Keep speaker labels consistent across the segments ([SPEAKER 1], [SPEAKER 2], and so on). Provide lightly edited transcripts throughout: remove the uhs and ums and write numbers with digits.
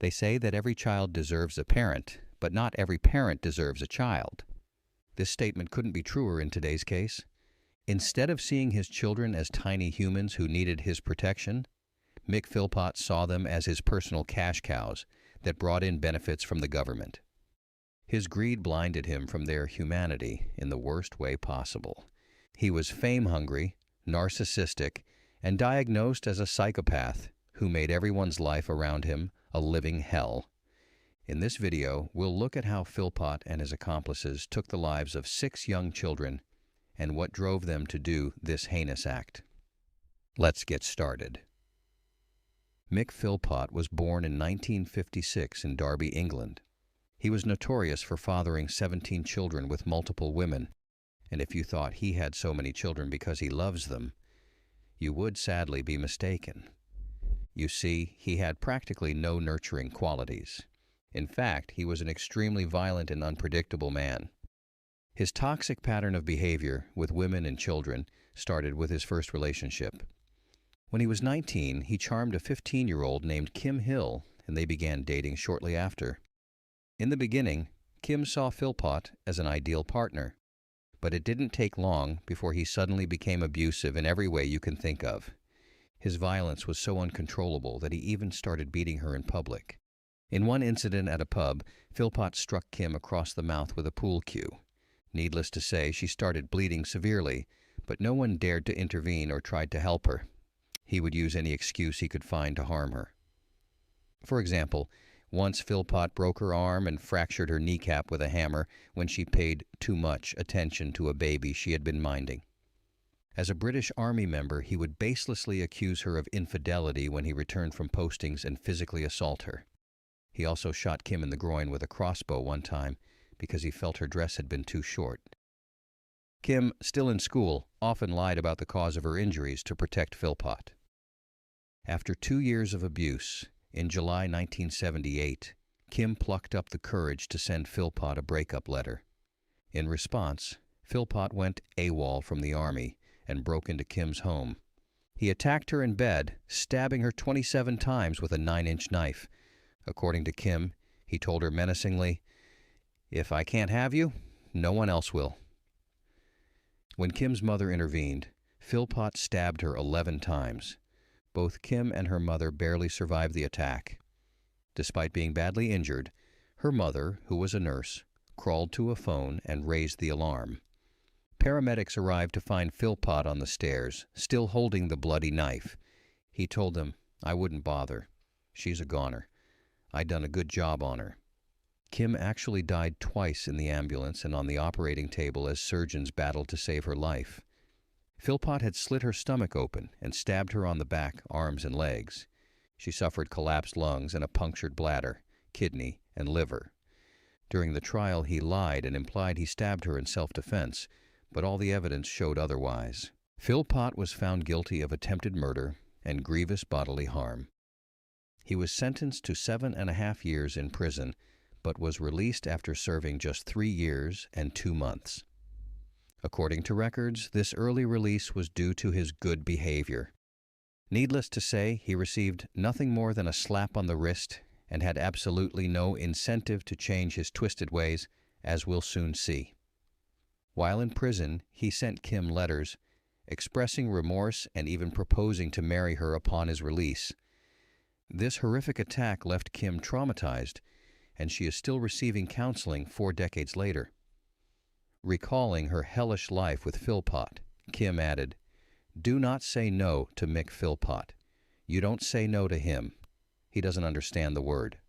[SPEAKER 1] They say that every child deserves a parent, but not every parent deserves a child. This statement couldn't be truer in today's case. Instead of seeing his children as tiny humans who needed his protection, Mick Philpott saw them as his personal cash cows that brought in benefits from the government. His greed blinded him from their humanity in the worst way possible. He was fame-hungry, narcissistic, and diagnosed as a psychopath who made everyone's life around him a living hell. In this video, we'll look at how Philpott and his accomplices took the lives of 6 young children and what drove them to do this heinous act. Let's get started. Mick Philpott was born in 1956 in Derby, England. He was notorious for fathering 17 children with multiple women, and if you thought he had so many children because he loves them, you would sadly be mistaken. You see, he had practically no nurturing qualities. In fact, he was an extremely violent and unpredictable man. His toxic pattern of behavior with women and children started with his first relationship. When he was 19, he charmed a 15-year-old named Kim Hill, and they began dating shortly after. In the beginning, Kim saw Philpott as an ideal partner, but it didn't take long before he suddenly became abusive in every way you can think of. His violence was so uncontrollable that he even started beating her in public. In one incident at a pub, Philpott struck Kim across the mouth with a pool cue. Needless to say, she started bleeding severely, but no one dared to intervene or tried to help her. He would use any excuse he could find to harm her. For example, once Philpott broke her arm and fractured her kneecap with a hammer when she paid too much attention to a baby she had been minding. As a British Army member, he would baselessly accuse her of infidelity when he returned from postings and physically assault her. He also shot Kim in the groin with a crossbow one time because he felt her dress had been too short. Kim, still in school, often lied about the cause of her injuries to protect Philpott. After 2 years of abuse, in July 1978, Kim plucked up the courage to send Philpott a breakup letter. In response, Philpott went AWOL from the Army and broke into Kim's home. He attacked her in bed, stabbing her 27 times with a 9-inch knife. According to Kim, he told her menacingly, "If I can't have you, no one else will." When Kim's mother intervened, Philpott stabbed her 11 times. Both Kim and her mother barely survived the attack. Despite being badly injured, her mother, who was a nurse, crawled to a phone and raised the alarm. Paramedics arrived to find Philpott on the stairs, still holding the bloody knife. He told them, "I wouldn't bother. She's a goner. I'd done a good job on her." Kim actually died twice in the ambulance and on the operating table as surgeons battled to save her life. Philpott had slit her stomach open and stabbed her on the back, arms, and legs. She suffered collapsed lungs and a punctured bladder, kidney, and liver. During the trial, he lied and implied he stabbed her in self-defense, but all the evidence showed otherwise. Philpott was found guilty of attempted murder and grievous bodily harm. He was sentenced to 7.5 years in prison, but was released after serving just 3 years and 2 months. According to records, this early release was due to his good behavior. Needless to say, he received nothing more than a slap on the wrist and had absolutely no incentive to change his twisted ways, as we'll soon see. While in prison, he sent Kim letters expressing remorse and even proposing to marry her upon his release. This horrific attack left Kim traumatized, and she is still receiving counseling 4 decades later. Recalling her hellish life with Philpott, Kim added, "Do not say no to Mick Philpott. You don't say no to him. He doesn't understand the word."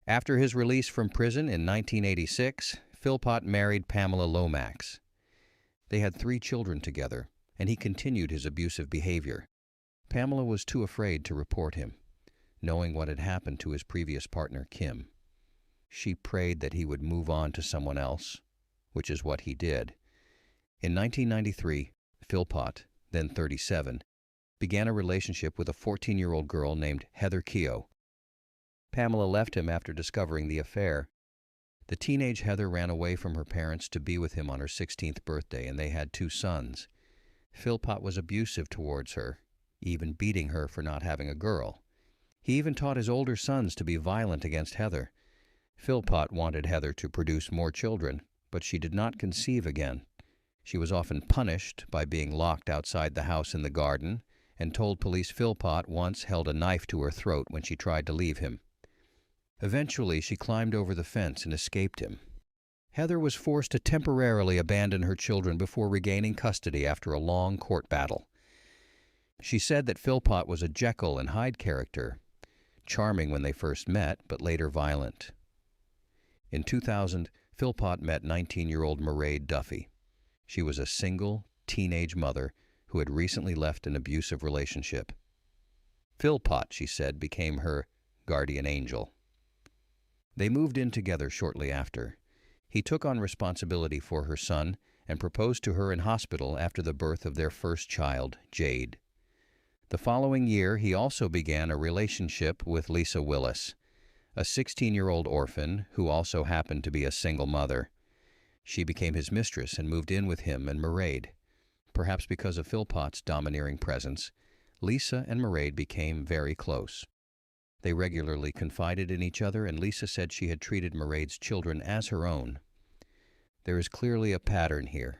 [SPEAKER 1] After his release from prison in 1986, Philpott married Pamela Lomax. They had 3 children together, and he continued his abusive behavior. Pamela was too afraid to report him, knowing what had happened to his previous partner, Kim. She prayed that he would move on to someone else, which is what he did. In 1993, Philpott, then 37, began a relationship with a 14-year-old girl named Heather Keogh. Pamela left him after discovering the affair. The teenage Heather ran away from her parents to be with him on her 16th birthday, and they had 2 sons. Philpott was abusive towards her, even beating her for not having a girl. He even taught his older sons to be violent against Heather. Philpott wanted Heather to produce more children, but she did not conceive again. She was often punished by being locked outside the house in the garden, and told police Philpott once held a knife to her throat when she tried to leave him. Eventually, she climbed over the fence and escaped him. Heather was forced to temporarily abandon her children before regaining custody after a long court battle. She said that Philpott was a Jekyll and Hyde character, charming when they first met, but later violent. In 2000, Philpott met 19-year-old Mairead Duffy. She was a single, teenage mother who had recently left an abusive relationship. Philpott, she said, became her guardian angel. They moved in together shortly after. He took on responsibility for her son and proposed to her in hospital after the birth of their first child, Jade. The following year, he also began a relationship with Lisa Willis, a 16-year-old orphan who also happened to be a single mother. She became his mistress and moved in with him and Mairead. Perhaps because of Philpott's domineering presence, Lisa and Mairead became very close. They regularly confided in each other, and Lisa said she had treated Mairead's children as her own. There is clearly a pattern here.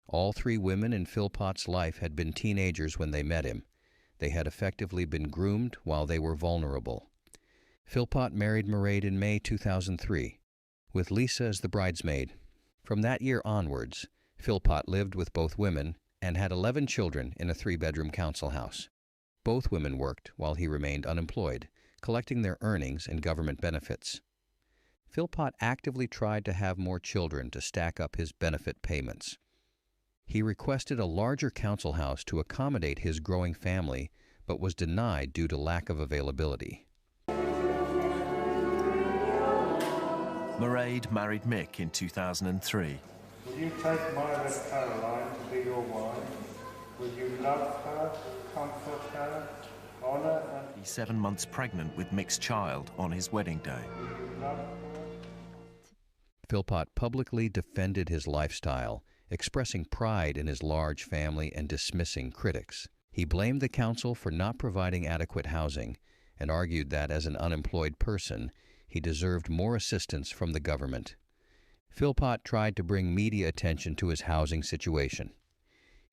[SPEAKER 1] All three women in Philpott's life had been teenagers when they met him. They had effectively been groomed while they were vulnerable. Philpott married Mairead in May 2003, with Lisa as the bridesmaid. From that year onwards, Philpott lived with both women and had 11 children in a 3-bedroom council house. Both women worked while he remained unemployed, collecting their earnings and government benefits. Philpott actively tried to have more children to stack up his benefit payments. He requested a larger council house to accommodate his growing family, but was denied due to lack of availability.
[SPEAKER 2] Mairead married Mick in 2003.
[SPEAKER 3] Will you take Myra Caroline to be your wife? Will you love her, comfort her, honour her?
[SPEAKER 2] He's 7 months pregnant with Mick's child on his wedding day.
[SPEAKER 3] Will you love her?
[SPEAKER 1] Philpott publicly defended his lifestyle, expressing pride in his large family and dismissing critics. He blamed the council for not providing adequate housing and argued that as an unemployed person, he deserved more assistance from the government. Philpott tried to bring media attention to his housing situation.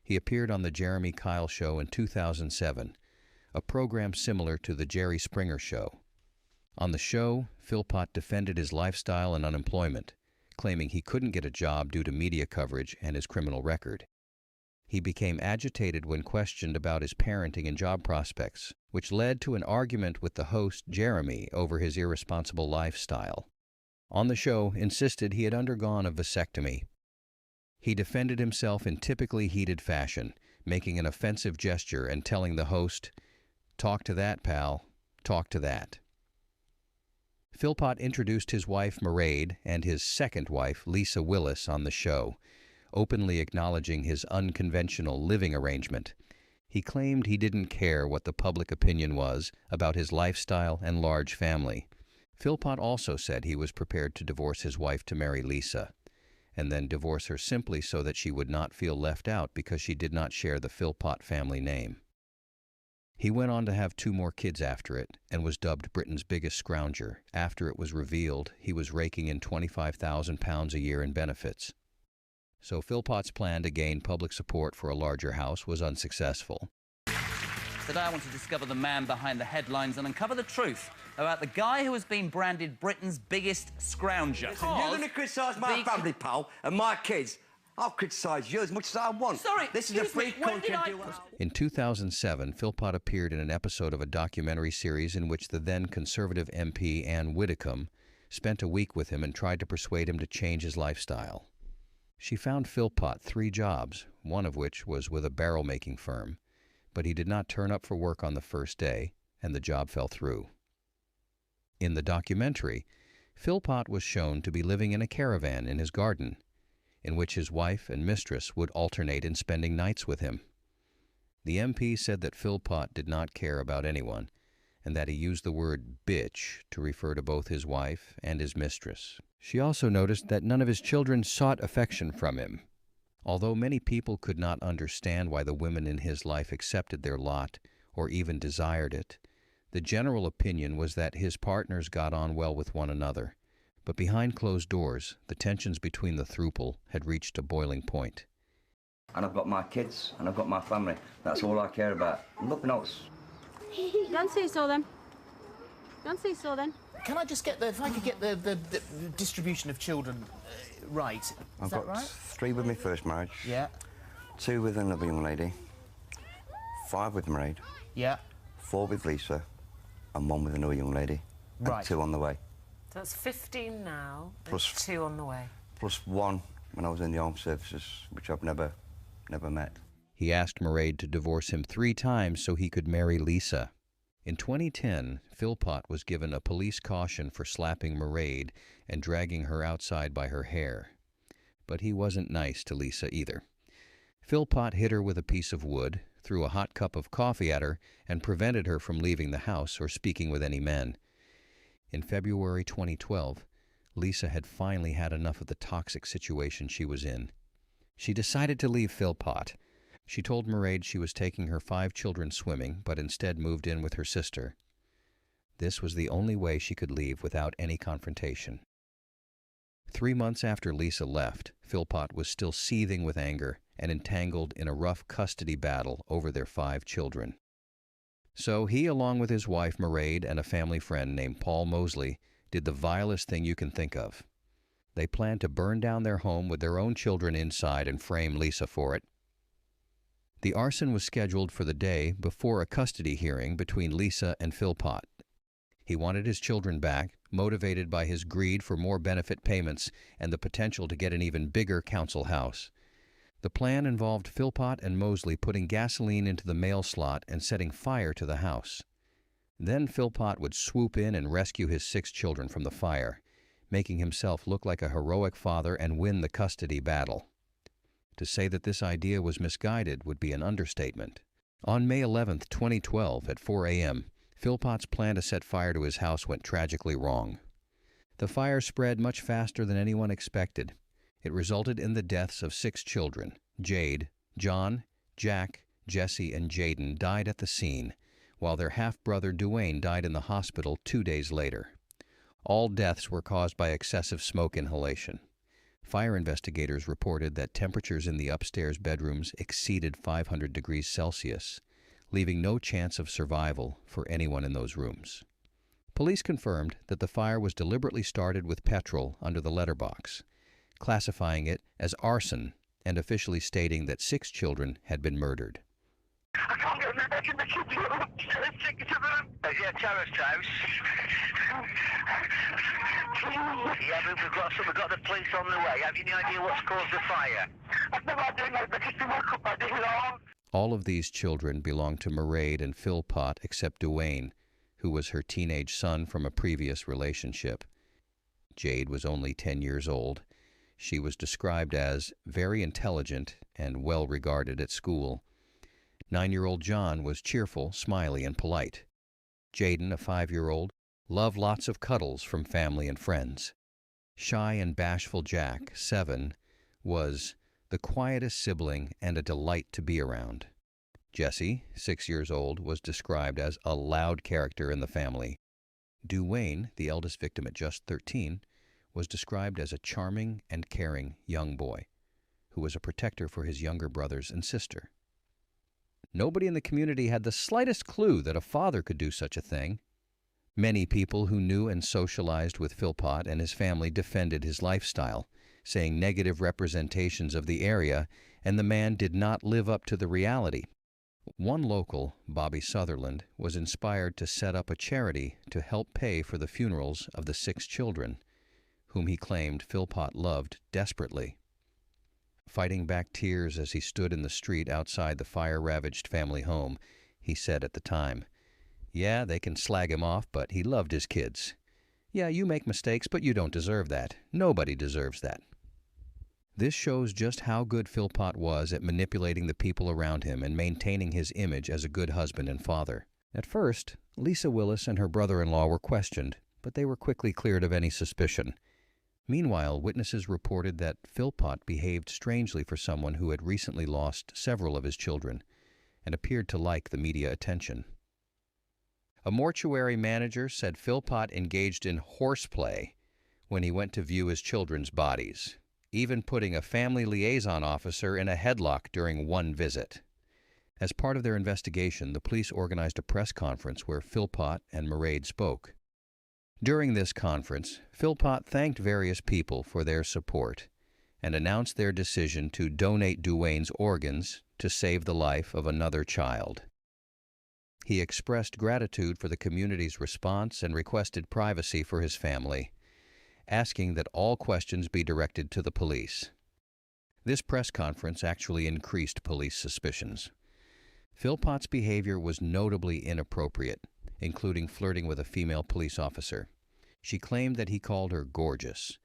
[SPEAKER 1] He appeared on The Jeremy Kyle Show in 2007, a program similar to The Jerry Springer Show. On the show, Philpott defended his lifestyle and unemployment, claiming he couldn't get a job due to media coverage and his criminal record. He became agitated when questioned about his parenting and job prospects, which led to an argument with the host, Jeremy, over his irresponsible lifestyle. On the show, insisted he had undergone a vasectomy. He defended himself in typically heated fashion, making an offensive gesture and telling the host, "Talk to that, pal. Talk to that." Philpott introduced his wife, Mairead, and his second wife, Lisa Willis, on the show, openly acknowledging his unconventional living arrangement. He claimed he didn't care what the public opinion was about his lifestyle and large family. Philpott also said he was prepared to divorce his wife to marry Lisa, and then divorce her simply so that she would not feel left out because she did not share the Philpott family name. He went on to have 2 more kids after it and was dubbed Britain's biggest scrounger after it was revealed he was raking in £25,000 a year in benefits. So Philpott's plan to gain public support for a larger house was unsuccessful.
[SPEAKER 4] Today I want to discover the man behind the headlines and uncover the truth about the guy who has been branded Britain's biggest scrounger.
[SPEAKER 5] Listen, you're going to criticise my family, pal, and my kids. I'll criticise you as much as I want.
[SPEAKER 4] Sorry,
[SPEAKER 5] this is a free country.
[SPEAKER 1] In 2007, Philpott appeared in an episode of a documentary series in which the then Conservative MP Anne Widdecombe spent a week with him and tried to persuade him to change his lifestyle. She found Philpott 3 jobs, one of which was with a barrel-making firm, but he did not turn up for work on the first day, and the job fell through. In the documentary, Philpott was shown to be living in a caravan in his garden, in which his wife and mistress would alternate in spending nights with him. The MP said that Philpott did not care about anyone, and that he used the word bitch to refer to both his wife and his mistress. She also noticed that none of his children sought affection from him. Although many people could not understand why the women in his life accepted their lot or even desired it, The general opinion was that his partners got on well with one another, but behind closed doors, the tensions between the throuple had reached a boiling point.
[SPEAKER 5] And I've got my kids, and I've got my family. That's all I care about. Nothing else.
[SPEAKER 6] Don't say so then. Don't say so then.
[SPEAKER 7] Can I just get if I could get the distribution of children right? Is that right?
[SPEAKER 8] 3 with my first marriage.
[SPEAKER 7] Yeah.
[SPEAKER 8] 2 with another young lady. 5 with Mairead.
[SPEAKER 7] Yeah.
[SPEAKER 8] 4 with Lisa. And 1 with another young lady.
[SPEAKER 7] Right.
[SPEAKER 8] And 2 on the way.
[SPEAKER 9] So that's 15 now,
[SPEAKER 8] Plus
[SPEAKER 9] 2 on the way.
[SPEAKER 8] Plus 1 when I was in the armed services, which I've never met.
[SPEAKER 1] He asked Mairead to divorce him 3 times so he could marry Lisa. In 2010, Philpott was given a police caution for slapping Mairead and dragging her outside by her hair. But he wasn't nice to Lisa either. Philpott hit her with a piece of wood, threw a hot cup of coffee at her, and prevented her from leaving the house or speaking with any men. In February 2012, Lisa had finally had enough of the toxic situation she was in. She decided to leave Philpott. She told Mairead she was taking her 5 children swimming, but instead moved in with her sister. This was the only way she could leave without any confrontation. 3 months after Lisa left, Philpott was still seething with anger and entangled in a rough custody battle over their 5 children. So he, along with his wife Mairead and a family friend named Paul Mosley, did the vilest thing you can think of. They planned to burn down their home with their own children inside and frame Lisa for it. The arson was scheduled for the day before a custody hearing between Lisa and Philpott. He wanted his children back, motivated by his greed for more benefit payments and the potential to get an even bigger council house. The plan involved Philpott and Mosley putting gasoline into the mail slot and setting fire to the house. Then Philpott would swoop in and rescue his 6 children from the fire, making himself look like a heroic father and win the custody battle. To say that this idea was misguided would be an understatement. On May 11, 2012, at 4 a.m., Philpott's plan to set fire to his house went tragically wrong. The fire spread much faster than anyone expected. It resulted in the deaths of 6 children. Jade, John, Jack, Jesse, and Jaden died at the scene, while their half-brother Duane died in the hospital 2 days later. All deaths were caused by excessive smoke inhalation. Fire investigators reported that temperatures in the upstairs bedrooms exceeded 500 degrees Celsius, leaving no chance of survival for anyone in those rooms. Police confirmed that the fire was deliberately started with petrol under the letterbox, classifying it as arson and officially stating that 6 children had been murdered.
[SPEAKER 10] I can't get them back in the kitchen. Yeah, terrace house. Yeah, but we've got the police on the way. Have you any idea what's caused the fire? I've no idea, mate, but just woke up, I didn't know.
[SPEAKER 1] All of these children belonged to Mairead and Philpott except Duane, who was her teenage son from a previous relationship. Jade was only 10 years old. She was described as very intelligent and well regarded at school. 9-year-old John was cheerful, smiley, and polite. Jaden, a 5-year-old, loved lots of cuddles from family and friends. Shy and bashful Jack, 7, was the quietest sibling and a delight to be around. Jesse, 6 years old, was described as a loud character in the family. Duane, the eldest victim at just 13, was described as a charming and caring young boy who was a protector for his younger brothers and sister. Nobody in the community had the slightest clue that a father could do such a thing. Many people who knew and socialized with Philpott and his family defended his lifestyle, saying negative representations of the area, and the man did not live up to the reality. One local, Bobby Sutherland, was inspired to set up a charity to help pay for the funerals of the 6 children, whom he claimed Philpott loved desperately. Fighting back tears as he stood in the street outside the fire-ravaged family home, he said at the time, "Yeah, they can slag him off, but he loved his kids. Yeah, you make mistakes, but you don't deserve that. Nobody deserves that." This shows just how good Philpott was at manipulating the people around him and maintaining his image as a good husband and father. At first, Lisa Willis and her brother-in-law were questioned, but they were quickly cleared of any suspicion. Meanwhile, witnesses reported that Philpott behaved strangely for someone who had recently lost several of his children and appeared to like the media attention. A mortuary manager said Philpott engaged in horseplay when he went to view his children's bodies, even putting a family liaison officer in a headlock during one visit. As part of their investigation, the police organized a press conference where Philpott and Mairead spoke. During this conference, Philpott thanked various people for their support and announced their decision to donate Duane's organs to save the life of another child. He expressed gratitude for the community's response and requested privacy for his family, asking that all questions be directed to the police. This press conference actually increased police suspicions. Philpott's behavior was notably inappropriate, including flirting with a female police officer. She claimed that he called her gorgeous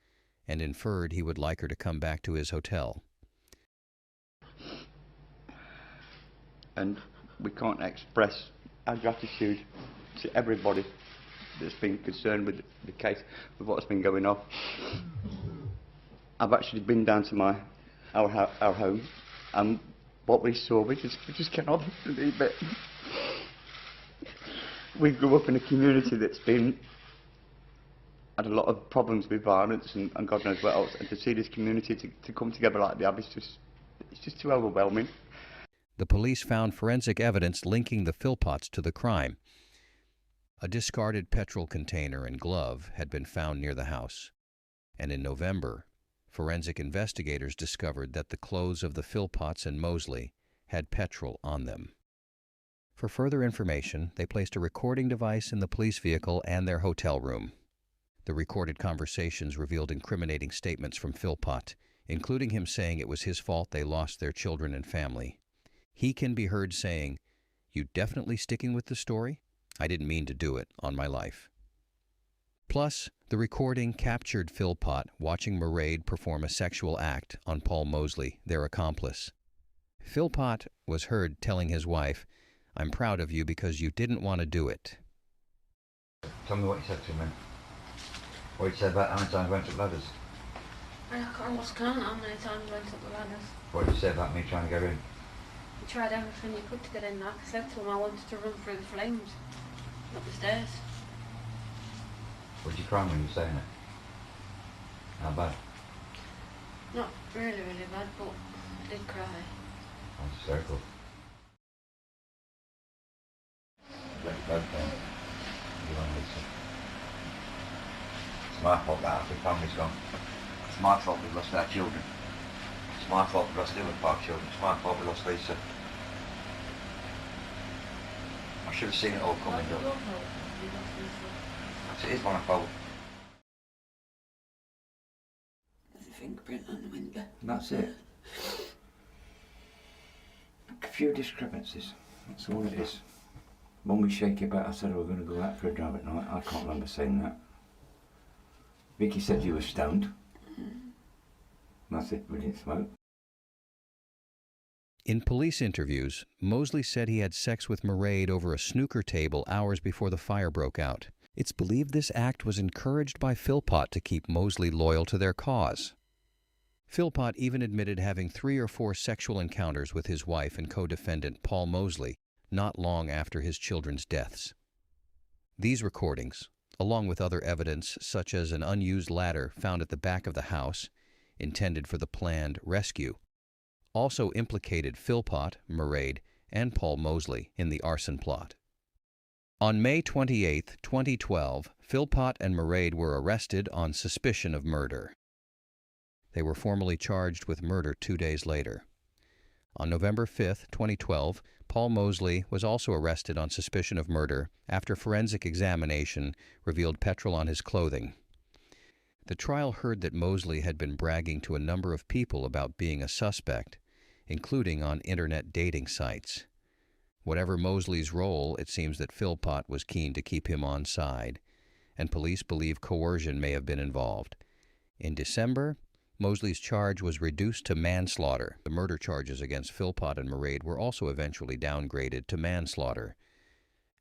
[SPEAKER 1] and inferred he would like her to come back to his hotel.
[SPEAKER 8] And we can't express our gratitude to everybody that's been concerned with the case, with what's been going on. I've actually been down to our home, and what we saw, we just cannot believe it. We grew up in a community that's had a lot of problems with violence and God knows what else, and to see this community to come together like they have, it's just too overwhelming.
[SPEAKER 1] The police found forensic evidence linking the Philpotts to the crime. A discarded petrol container and glove had been found near the house, and in November, forensic investigators discovered that the clothes of the Philpotts and Mosley had petrol on them. For further information, they placed a recording device in the police vehicle and their hotel room. The recorded conversations revealed incriminating statements from Philpott, including him saying it was his fault they lost their children and family. He can be heard saying, "You definitely sticking with the story? I didn't mean to do it, on my life." Plus, the recording captured Philpott watching Mairead perform a sexual act on Paul Mosley, their accomplice. Philpott was heard telling his wife, "I'm proud of you because you didn't want to do it."
[SPEAKER 8] Tell me what you said to him. What did you say about how many times I went up ladders?
[SPEAKER 6] I almost can't how many times I went up the ladders.
[SPEAKER 8] What did you say about me trying to go in?
[SPEAKER 6] You tried everything you could to get in. Like I said to him, I wanted to run through the flames, up the stairs.
[SPEAKER 8] Would you cry when you were saying it? How bad?
[SPEAKER 6] Not really, really bad, but I did cry.
[SPEAKER 8] That's hysterical. Let it go then. You want Lisa. It's my fault that our family's gone. It's my fault we lost our children. It's my fault we lost the other 5 children. It's my fault we lost Lisa. I should have seen it all coming up. It is my fault.
[SPEAKER 6] There's a fingerprint on the window.
[SPEAKER 8] That's it. A few discrepancies. That's all it is. When we shake it back, I said we were going to go out for a drive at night. I can't remember saying that. Vicky said you were stoned. That's it, we didn't smoke.
[SPEAKER 1] In police interviews, Mosley said he had sex with Mairead over a snooker table hours before the fire broke out. It's believed this act was encouraged by Philpott to keep Mosley loyal to their cause. Philpott even admitted having 3 or 4 sexual encounters with his wife and co-defendant Paul Mosley not long after his children's deaths. These recordings, along with other evidence such as an unused ladder found at the back of the house, intended for the planned rescue, also implicated Philpott, Mairead, and Paul Mosley in the arson plot. On May 28, 2012, Philpott and Mairead were arrested on suspicion of murder. They were formally charged with murder 2 days later. On November 5, 2012, Paul Mosley was also arrested on suspicion of murder after forensic examination revealed petrol on his clothing. The trial heard that Mosley had been bragging to a number of people about being a suspect, including on internet dating sites. Whatever Mosley's role, it seems that Philpott was keen to keep him on side, and police believe coercion may have been involved. In December, Mosley's charge was reduced to manslaughter. The murder charges against Philpott and Mairead were also eventually downgraded to manslaughter.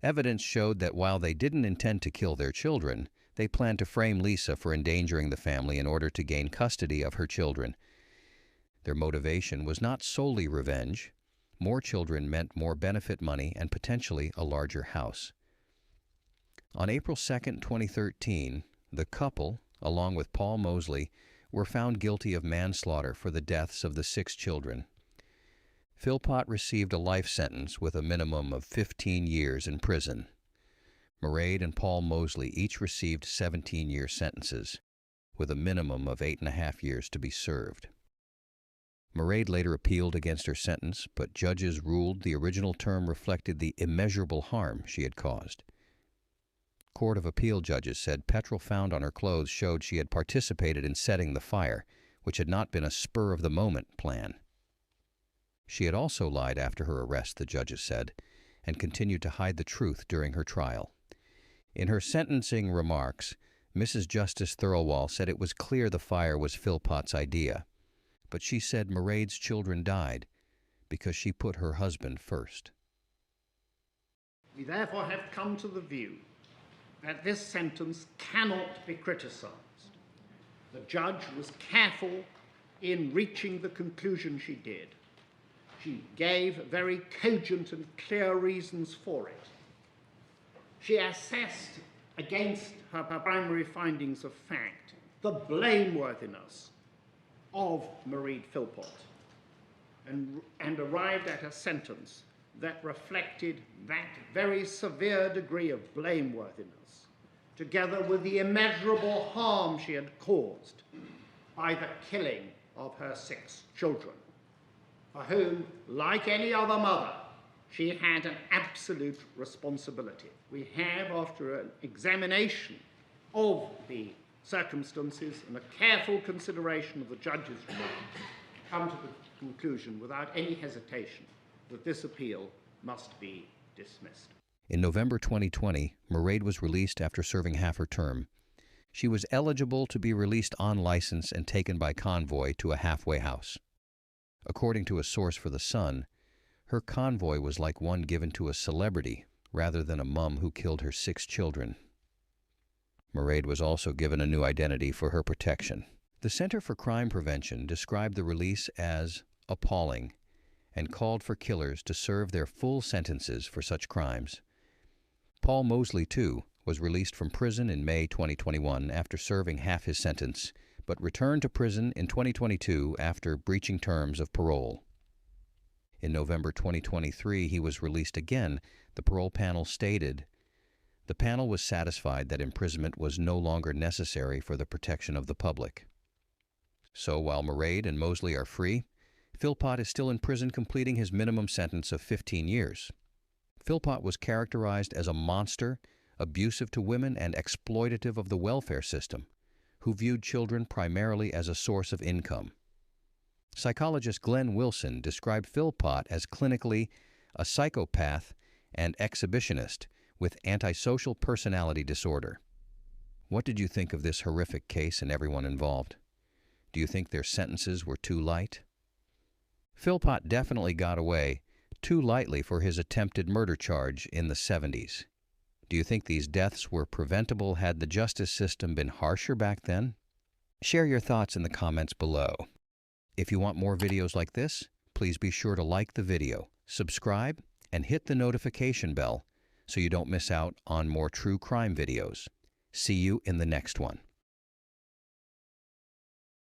[SPEAKER 1] Evidence showed that while they didn't intend to kill their children, they planned to frame Lisa for endangering the family in order to gain custody of her children. Their motivation was not solely revenge. More children meant more benefit money and potentially a larger house. On April 2, 2013, the couple, along with Paul Mosley, were found guilty of manslaughter for the deaths of the 6 children. Philpott received a life sentence with a minimum of 15 years in prison. Mairead and Paul Mosley each received 17-year sentences, with a minimum of 8.5 years to be served. Mairead later appealed against her sentence, but judges ruled the original term reflected the immeasurable harm she had caused. Court of Appeal judges said petrol found on her clothes showed she had participated in setting the fire, which had not been a spur-of-the-moment plan. She had also lied after her arrest, the judges said, and continued to hide the truth during her trial. In her sentencing remarks, Mrs. Justice Thirlwall said it was clear the fire was Philpott's idea, but she said Mairead's children died because she put her husband first.
[SPEAKER 11] We therefore have come to the view that this sentence cannot be criticised. The judge was careful in reaching the conclusion she did. She gave very cogent and clear reasons for it. She assessed against her primary findings of fact the blameworthiness of Mairead Philpott and arrived at a sentence that reflected that very severe degree of blameworthiness, together with the immeasurable harm she had caused by the killing of her 6 children, for whom, like any other mother, she had an absolute responsibility. We have, after an examination of the circumstances and a careful consideration of the judge's remarks, come to the conclusion without any hesitation that this appeal must be dismissed.
[SPEAKER 1] In November 2020, Mairead was released after serving half her term. She was eligible to be released on license and taken by convoy to a halfway house. According to a source for The Sun, her convoy was like one given to a celebrity rather than a mum who killed her 6 children. Mairead was also given a new identity for her protection. The Center for Crime Prevention described the release as appalling and called for killers to serve their full sentences for such crimes. Paul Mosley, too, was released from prison in May 2021 after serving half his sentence, but returned to prison in 2022 after breaching terms of parole. In November 2023, he was released again. The parole panel stated, "The panel was satisfied that imprisonment was no longer necessary for the protection of the public." So while Mairead and Mosley are free, Philpott is still in prison completing his minimum sentence of 15 years. Philpott was characterized as a monster, abusive to women and exploitative of the welfare system, who viewed children primarily as a source of income. Psychologist Glenn Wilson described Philpott as clinically a psychopath and exhibitionist with antisocial personality disorder. What did you think of this horrific case and everyone involved? Do you think their sentences were too light? Philpott definitely got away too lightly for his attempted murder charge in the 70s. Do you think these deaths were preventable had the justice system been harsher back then? Share your thoughts in the comments below. If you want more videos like this, please be sure to like the video, subscribe, and hit the notification bell so you don't miss out on more true crime videos. See you in the next one.